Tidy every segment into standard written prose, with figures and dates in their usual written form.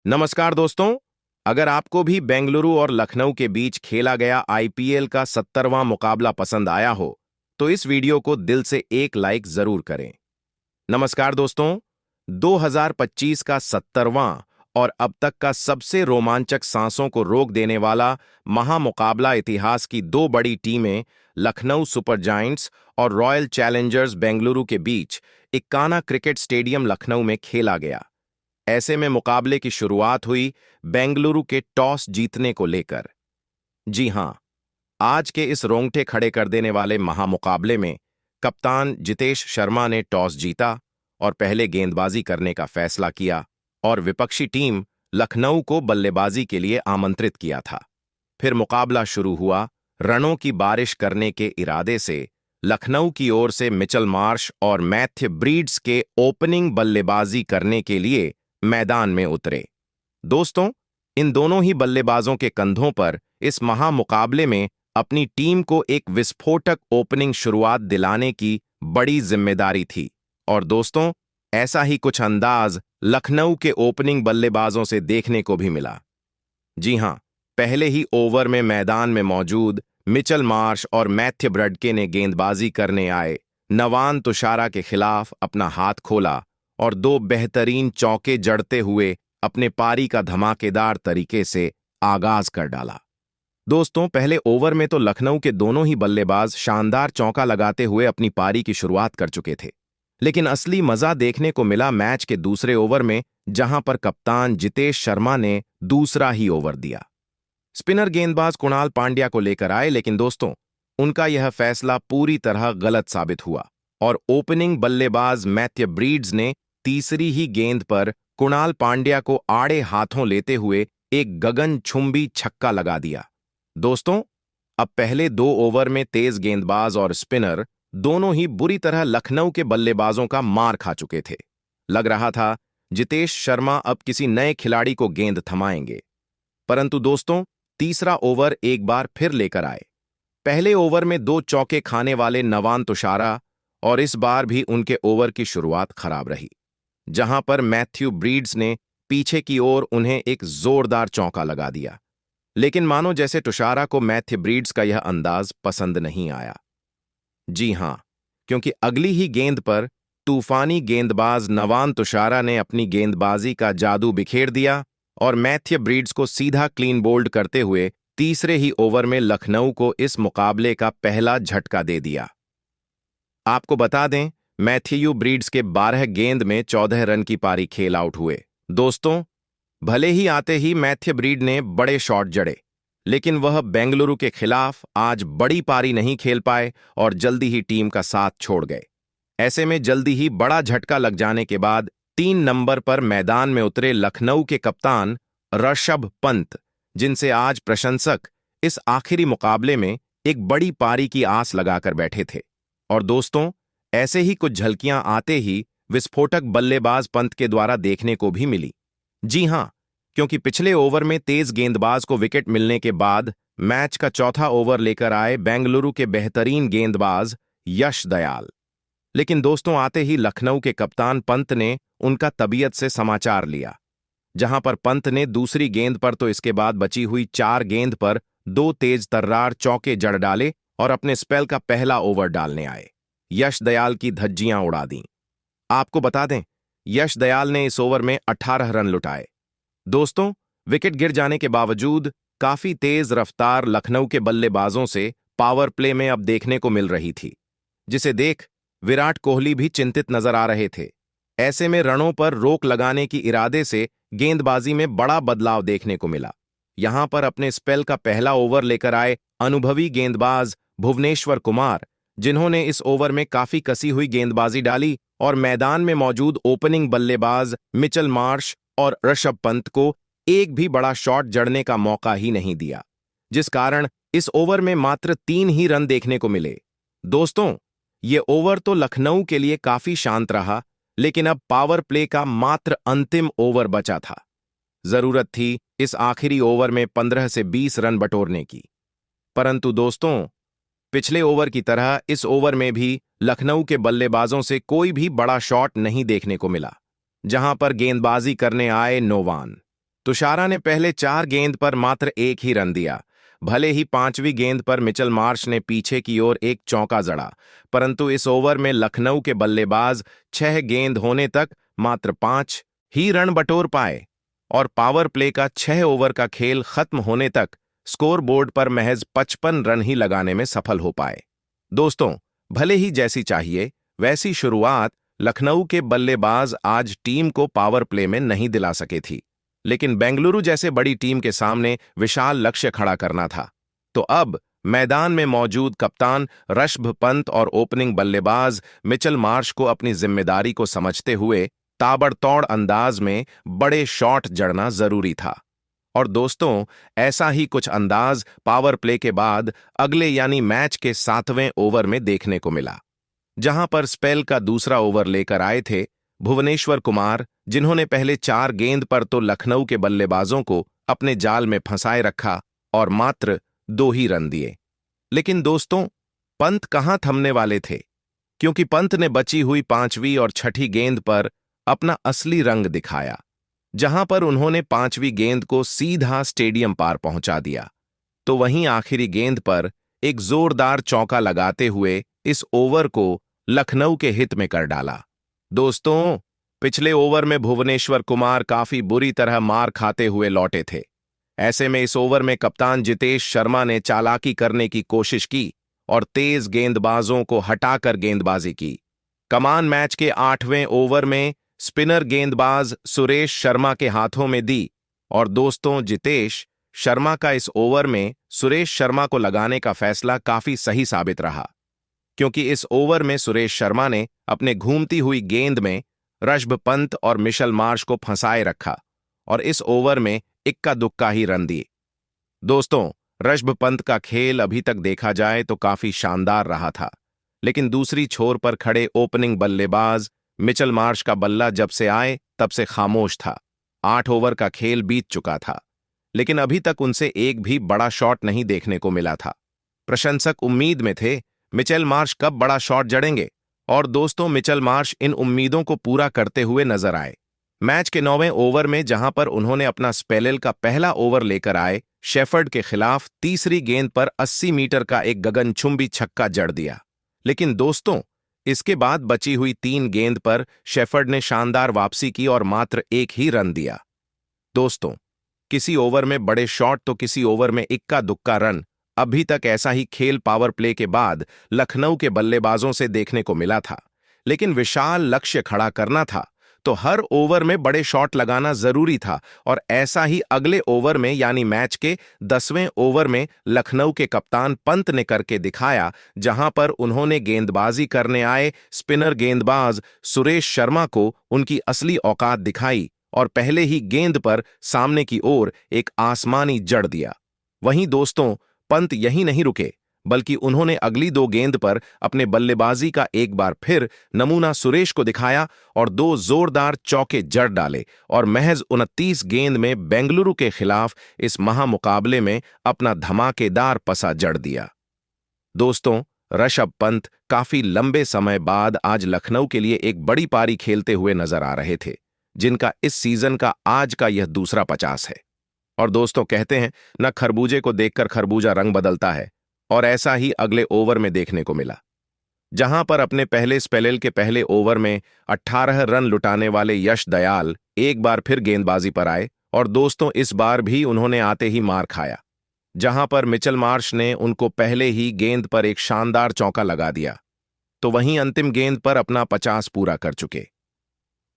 नमस्कार दोस्तों। अगर आपको भी बेंगलुरु और लखनऊ के बीच खेला गया आईपीएल का 70वां मुकाबला पसंद आया हो तो इस वीडियो को दिल से एक लाइक जरूर करें। नमस्कार दोस्तों। 2025 का 70वां और अब तक का सबसे रोमांचक, सांसों को रोक देने वाला महामुकाबला इतिहास की दो बड़ी टीमें लखनऊ सुपर जायंट्स और रॉयल चैलेंजर्स बेंगलुरु के बीच इक्काना क्रिकेट स्टेडियम लखनऊ में खेला गया। ऐसे में मुकाबले की शुरुआत हुई बेंगलुरु के टॉस जीतने को लेकर। जी हां, आज के इस रोंगटे खड़े कर देने वाले महामुकाबले में कप्तान जितेश शर्मा ने टॉस जीता और पहले गेंदबाजी करने का फैसला किया और विपक्षी टीम लखनऊ को बल्लेबाजी के लिए आमंत्रित किया था। फिर मुकाबला शुरू हुआ। रनों की बारिश करने के इरादे से लखनऊ की ओर से मिचेल मार्श और मैथ्यू ब्रीड्स के ओपनिंग बल्लेबाजी करने के लिए मैदान में उतरे। दोस्तों, इन दोनों ही बल्लेबाजों के कंधों पर इस महामुकाबले में अपनी टीम को एक विस्फोटक ओपनिंग शुरुआत दिलाने की बड़ी जिम्मेदारी थी। और दोस्तों, ऐसा ही कुछ अंदाज लखनऊ के ओपनिंग बल्लेबाजों से देखने को भी मिला। जी हां, पहले ही ओवर में मैदान में मौजूद मिचेल मार्श और मैथ्यू ब्रडके ने गेंदबाजी करने आए नवान तुषारा के खिलाफ अपना हाथ खोला और दो बेहतरीन चौके जड़ते हुए अपने पारी का धमाकेदार तरीके से आगाज कर डाला। दोस्तों, पहले ओवर में तो लखनऊ के दोनों ही बल्लेबाज शानदार चौका लगाते हुए अपनी पारी की शुरुआत कर चुके थे, लेकिन असली मजा देखने को मिला मैच के दूसरे ओवर में, जहां पर कप्तान जितेश शर्मा ने दूसरा ही ओवर दिया। स्पिनर गेंदबाज कुणाल पांड्या को लेकर आए, लेकिन दोस्तों, उनका यह फैसला पूरी तरह गलत साबित हुआ और ओपनिंग बल्लेबाज मैथ्यू ब्रीड्स ने तीसरी ही गेंद पर कुणाल पांड्या को आड़े हाथों लेते हुए एक गगनचुंबी छक्का लगा दिया। दोस्तों, अब पहले दो ओवर में तेज गेंदबाज और स्पिनर दोनों ही बुरी तरह लखनऊ के बल्लेबाजों का मार खा चुके थे। लग रहा था जितेश शर्मा अब किसी नए खिलाड़ी को गेंद थमाएंगे, परंतु दोस्तों, तीसरा ओवर एक बार फिर लेकर आए। पहले ओवर में दो चौके खाने वाले नवान तुषारा, और इस बार भी उनके ओवर की शुरुआत खराब रही, जहां पर मैथ्यू ब्रीड्स ने पीछे की ओर उन्हें एक जोरदार चौका लगा दिया। लेकिन मानो जैसे तुषारा को मैथ्यू ब्रीड्स का यह अंदाज पसंद नहीं आया। जी हां, क्योंकि अगली ही गेंद पर तूफानी गेंदबाज नवान तुषारा ने अपनी गेंदबाजी का जादू बिखेर दिया और मैथ्यू ब्रीड्स को सीधा क्लीन बोल्ड करते हुए तीसरे ही ओवर में लखनऊ को इस मुकाबले का पहला झटका दे दिया। आपको बता दें, मैथ्यू ब्रीड्स के 12 गेंद में 14 रन की पारी खेल आउट हुए। दोस्तों, भले ही आते ही मैथ्यू ब्रीड ने बड़े शॉट जड़े, लेकिन वह बेंगलुरु के खिलाफ आज बड़ी पारी नहीं खेल पाए और जल्दी ही टीम का साथ छोड़ गए। ऐसे में जल्दी ही बड़ा झटका लग जाने के बाद 3 नंबर पर मैदान में उतरे लखनऊ के कप्तान ऋषभ पंत, जिनसे आज प्रशंसक इस आखिरी मुकाबले में एक बड़ी पारी की आस लगाकर बैठे थे। और दोस्तों, ऐसे ही कुछ झलकियां आते ही विस्फोटक बल्लेबाज पंत के द्वारा देखने को भी मिली। जी हां, क्योंकि पिछले ओवर में तेज गेंदबाज को विकेट मिलने के बाद मैच का चौथा ओवर लेकर आए बेंगलुरु के बेहतरीन गेंदबाज यश दयाल। लेकिन दोस्तों, आते ही लखनऊ के कप्तान पंत ने उनका तबीयत से समाचार लिया, जहां पर पंत ने दूसरी गेंद पर तो इसके बाद बची हुई 4 गेंद पर 2 तेज तर्रार चौके जड़ डाले और अपने स्पेल का पहला ओवर डालने आए। यश दयाल की धज्जियां उड़ा दी। आपको बता दें, यश दयाल ने इस ओवर में 18 रन लुटाए। दोस्तों, विकेट गिर जाने के बावजूद काफी तेज रफ्तार लखनऊ के बल्लेबाजों से पावर प्ले में अब देखने को मिल रही थी, जिसे देख विराट कोहली भी चिंतित नजर आ रहे थे। ऐसे में रनों पर रोक लगाने की इरादे से गेंदबाजी में बड़ा बदलाव देखने को मिला। यहां पर अपने स्पेल का पहला ओवर लेकर आए अनुभवी गेंदबाज भुवनेश्वर कुमार, जिन्होंने इस ओवर में काफी कसी हुई गेंदबाजी डाली और मैदान में मौजूद ओपनिंग बल्लेबाज मिचेल मार्श और ऋषभ पंत को एक भी बड़ा शॉट जड़ने का मौका ही नहीं दिया, जिस कारण इस ओवर में मात्र 3 ही रन देखने को मिले। दोस्तों, ये ओवर तो लखनऊ के लिए काफी शांत रहा, लेकिन अब पावर प्ले का मात्र अंतिम ओवर बचा था। जरूरत थी इस आखिरी ओवर में 15 से 20 रन बटोरने की, परंतु दोस्तों, पिछले ओवर की तरह इस ओवर में भी लखनऊ के बल्लेबाजों से कोई भी बड़ा शॉट नहीं देखने को मिला, जहां पर गेंदबाजी करने आए नोवान तुषारा ने पहले 4 गेंद पर मात्र 1 ही रन दिया। भले ही 5वीं गेंद पर मिचेल मार्श ने पीछे की ओर एक चौका जड़ा, परंतु इस ओवर में लखनऊ के बल्लेबाज 6 गेंद होने तक मात्र 5 ही रन बटोर पाए और पावर प्ले का 6 ओवर का खेल खत्म होने तक स्कोर बोर्ड पर महज 55 रन ही लगाने में सफल हो पाए। दोस्तों, भले ही जैसी चाहिए वैसी शुरुआत लखनऊ के बल्लेबाज आज टीम को पावर प्ले में नहीं दिला सके थी, लेकिन बेंगलुरु जैसे बड़ी टीम के सामने विशाल लक्ष्य खड़ा करना था। तो अब मैदान में मौजूद कप्तान ऋषभ पंत और ओपनिंग बल्लेबाज मिचेल मार्श को अपनी जिम्मेदारी को समझते हुए ताबड़तोड़ अंदाज में बड़े शॉट जड़ना जरूरी था। और दोस्तों, ऐसा ही कुछ अंदाज पावर प्ले के बाद अगले यानी मैच के 7वें ओवर में देखने को मिला, जहां पर स्पेल का दूसरा ओवर लेकर आए थे भुवनेश्वर कुमार, जिन्होंने पहले 4 गेंद पर तो लखनऊ के बल्लेबाजों को अपने जाल में फंसाए रखा और मात्र 2 ही रन दिए। लेकिन दोस्तों, पंत कहां थमने वाले थे, क्योंकि पंत ने बची हुई 5वीं और 6ठी गेंद पर अपना असली रंग दिखाया, जहां पर उन्होंने 5वीं गेंद को सीधा स्टेडियम पार पहुंचा दिया। तो वहीं आखिरी गेंद पर एक जोरदार चौका लगाते हुए इस ओवर को लखनऊ के हित में कर डाला। दोस्तों, पिछले ओवर में भुवनेश्वर कुमार काफी बुरी तरह मार खाते हुए लौटे थे। ऐसे में इस ओवर में कप्तान जितेश शर्मा ने चालाकी करने की कोशिश की और तेज गेंदबाजों को हटाकर गेंदबाजी की। कमान मैच के 8वें ओवर में स्पिनर गेंदबाज सुरेश शर्मा के हाथों में दी और दोस्तों, जितेश शर्मा का इस ओवर में सुरेश शर्मा को लगाने का फैसला काफी सही साबित रहा, क्योंकि इस ओवर में सुरेश शर्मा ने अपने घूमती हुई गेंद में ऋषभ पंत और मिचेल मार्श को फंसाए रखा और इस ओवर में इक्का दुक्का ही रन दिए। दोस्तों, ऋषभ पंत का खेल अभी तक देखा जाए तो काफी शानदार रहा था, लेकिन दूसरी छोर पर खड़े ओपनिंग बल्लेबाज मिचेल मार्श का बल्ला जब से आए तब से खामोश था। 8 ओवर का खेल बीत चुका था, लेकिन अभी तक उनसे एक भी बड़ा शॉट नहीं देखने को मिला था। प्रशंसक उम्मीद में थे मिचेल मार्श कब बड़ा शॉट जड़ेंगे, और दोस्तों, मिचेल मार्श इन उम्मीदों को पूरा करते हुए नजर आए। मैच के 9वें ओवर में जहां पर उन्होंने अपना स्पेल का पहला ओवर लेकर आए शेफर्ड के खिलाफ तीसरी गेंद पर 80 मीटर का एक गगनचुंबी छक्का जड़ दिया। लेकिन दोस्तों, इसके बाद बची हुई 3 गेंद पर शेफर्ड ने शानदार वापसी की और मात्र 1 ही रन दिया। दोस्तों, किसी ओवर में बड़े शॉट तो किसी ओवर में इक्का दुक्का रन, अभी तक ऐसा ही खेल पावर प्ले के बाद लखनऊ के बल्लेबाजों से देखने को मिला था। लेकिन विशाल लक्ष्य खड़ा करना था तो हर ओवर में बड़े शॉट लगाना जरूरी था, और ऐसा ही अगले ओवर में यानी मैच के 10वें ओवर में लखनऊ के कप्तान पंत ने करके दिखाया, जहां पर उन्होंने गेंदबाजी करने आए स्पिनर गेंदबाज सुरेश शर्मा को उनकी असली औकात दिखाई और पहले ही गेंद पर सामने की ओर एक आसमानी जड़ दिया। वहीं दोस्तों, पंत यहीं नहीं रुके, बल्कि उन्होंने अगली 2 गेंद पर अपने बल्लेबाजी का एक बार फिर नमूना सुरेश को दिखाया और 2 जोरदार चौके जड़ डाले और महज 29 गेंद में बेंगलुरु के खिलाफ इस महामुकाबले में अपना धमाकेदार पसा जड़ दिया। दोस्तों, ऋषभ पंत काफी लंबे समय बाद आज लखनऊ के लिए एक बड़ी पारी खेलते हुए नजर आ रहे थे, जिनका इस सीजन का आज का यह दूसरा 50 है। और दोस्तों, कहते हैं न खरबूजे को देखकर खरबूजा रंग बदलता है, और ऐसा ही अगले ओवर में देखने को मिला, जहां पर अपने पहले स्पेल के पहले ओवर में 18 रन लुटाने वाले यश दयाल एक बार फिर गेंदबाजी पर आए और दोस्तों, इस बार भी उन्होंने आते ही मार खाया, जहां पर मिचेल मार्श ने उनको पहले ही गेंद पर एक शानदार चौका लगा दिया। तो वहीं अंतिम गेंद पर अपना 50 पूरा कर चुके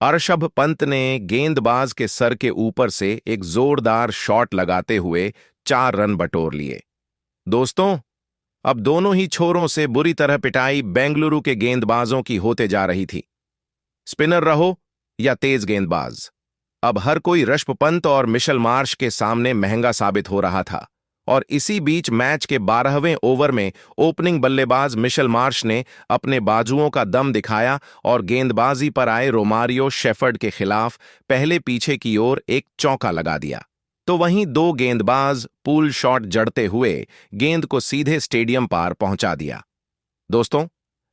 ऋषभ पंत ने गेंदबाज के सर के ऊपर से एक जोरदार शॉट लगाते हुए 4 रन बटोर लिए। दोस्तों, अब दोनों ही छोरों से बुरी तरह पिटाई बेंगलुरु के गेंदबाजों की होते जा रही थी। स्पिनर रहो या तेज गेंदबाज, अब हर कोई ऋषभ पंत और मिचेल मार्श के सामने महंगा साबित हो रहा था। और इसी बीच मैच के 12वें ओवर में ओपनिंग बल्लेबाज मिचेल मार्श ने अपने बाजुओं का दम दिखाया और गेंदबाजी पर आए रोमारियो शेफर्ड के खिलाफ पहले पीछे की ओर एक चौका लगा दिया। तो वहीं 2 गेंदबाज पूल शॉट जड़ते हुए गेंद को सीधे स्टेडियम पार पहुंचा दिया। दोस्तों,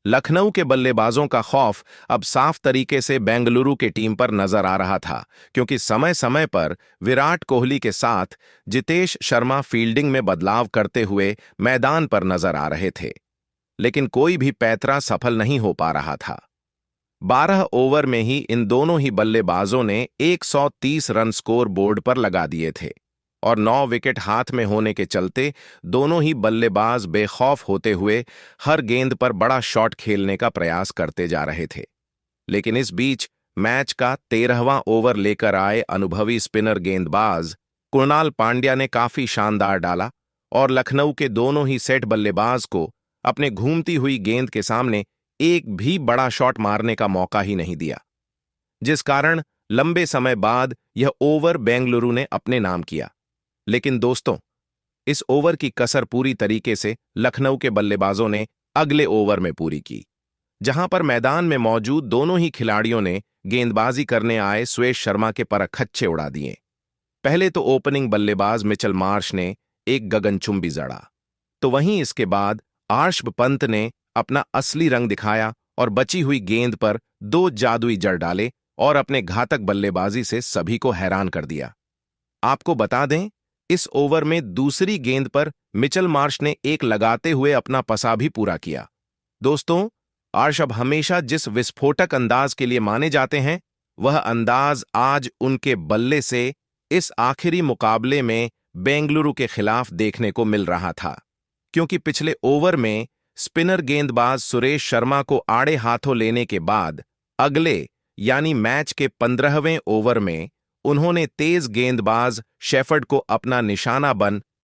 लखनऊ के बल्लेबाजों का खौफ अब साफ तरीके से बेंगलुरु की टीम पर नजर आ रहा था, क्योंकि समय समय पर विराट कोहली के साथ जितेश शर्मा फील्डिंग में बदलाव करते हुए मैदान पर नजर आ रहे थे, लेकिन कोई भी पैंतरा सफल नहीं हो पा रहा था। 12 ओवर में ही इन दोनों ही बल्लेबाजों ने 130 रन स्कोर बोर्ड पर लगा दिए थे और 9 विकेट हाथ में होने के चलते दोनों ही बल्लेबाज बेखौफ होते हुए हर गेंद पर बड़ा शॉट खेलने का प्रयास करते जा रहे थे। लेकिन इस बीच मैच का 13वां ओवर लेकर आए अनुभवी स्पिनर गेंदबाज कुणाल पांड्या ने काफी शानदार डाला और लखनऊ के दोनों ही सेट बल्लेबाज को अपने घूमती हुई गेंद के सामने एक भी बड़ा शॉट मारने का मौका ही नहीं दिया, जिस कारण लंबे समय बाद यह ओवर बेंगलुरु ने अपने नाम किया। लेकिन दोस्तों, इस ओवर की कसर पूरी तरीके से लखनऊ के बल्लेबाजों ने अगले ओवर में पूरी की, जहां पर मैदान में मौजूद दोनों ही खिलाड़ियों ने गेंदबाजी करने आए सुरेश शर्मा के पर खच्चे उड़ा दिए। पहले तो ओपनिंग बल्लेबाज मिचेल मार्श ने एक गगनचुंबी जड़ा, तो वहीं इसके बाद आर्शब पंत ने अपना असली रंग दिखाया और बची हुई गेंद पर 2 जादुई जड़ डाले और अपने घातक बल्लेबाजी से सभी को हैरान कर दिया। आपको बता दें, इस ओवर में दूसरी गेंद पर मिचेल मार्श ने एक लगाते हुए अपना पसा भी पूरा किया। दोस्तों, आर्शब हमेशा जिस विस्फोटक अंदाज के लिए माने जाते हैं, वह अंदाज आज उनके बल्ले से इस आखिरी मुकाबले में बेंगलुरु के खिलाफ देखने को मिल रहा था, क्योंकि पिछले ओवर में स्पिनर गेंदबाज सुरेश शर्मा को आड़े हाथों लेने के बाद अगले यानी मैच के 15वें ओवर में उन्होंने तेज गेंदबाज शेफर्ड को अपना निशाना बन